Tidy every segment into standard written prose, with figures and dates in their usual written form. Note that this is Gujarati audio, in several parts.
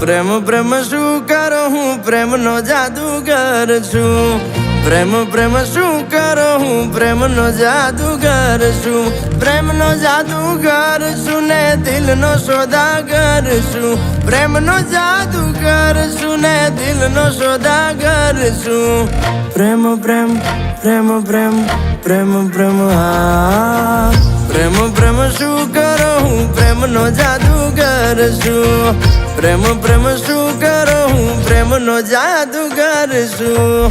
પ્રેમ પ્રેમ શું કરો હું પ્રેમનો જાદુગર છું પ્રેમ પ્રેમ શું કરો હું પ્રેમનો જાદુગર છું પ્રેમનો જાદુગર છું ને દિલનો સોદાગર છું પ્રેમનો જાદુગર છું ને દિલનો સોદાગર છું પ્રેમ પ્રેમ પ્રેમ પ્રેમ પ્રેમ પ્રેમ હા પ્રેમ પ્રેમ શું કરો હું પ્રેમનો જાદુગર છું પ્રેમ પ્રેમ શું કરો હું પ્રેમનો જાદુગર છું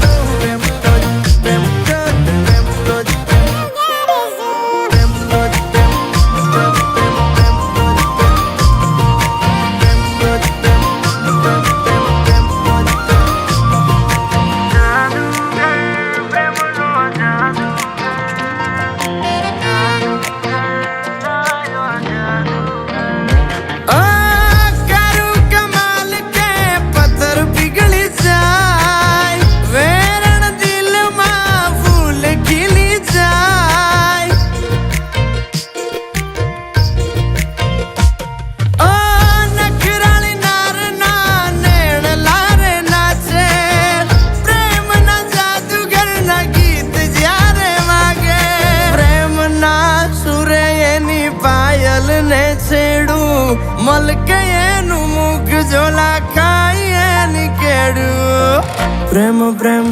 મલકે એનું મુખ જોલા ખાઈ એની કેડું પ્રેમ પ્રેમ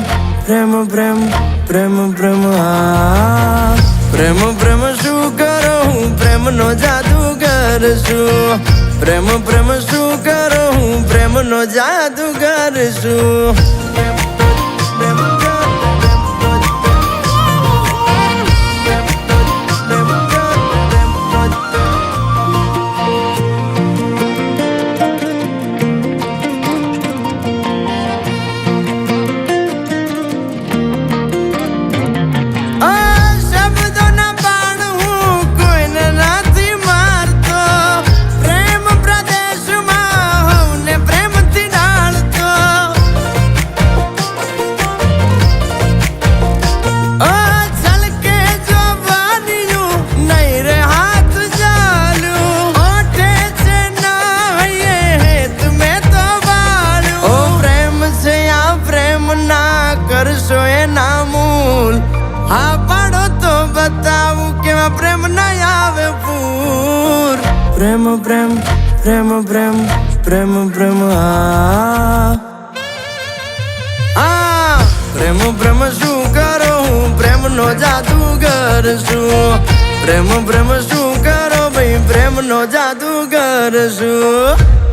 પ્રેમ પ્રેમ પ્રેમ પ્રેમ હા પ્રેમ પ્રેમ શું કરો હું પ્રેમનો જાદુગર છું પ્રેમ પ્રેમ શું કરો હું પ્રેમનો જાદુગર છું કરશો એના મૂલ હા પાડો તો બતાવું કેવા પ્રેમ ના આવે પૂર પ્રેમ પ્રેમ પ્રેમ પ્રેમ પ્રેમ પ્રેમ હા પ્રેમ પ્રેમ શું કરો હું પ્રેમનો જાદુગર છું પ્રેમ પ્રેમ શું કરો ભાઈ પ્રેમનો જાદુગર છું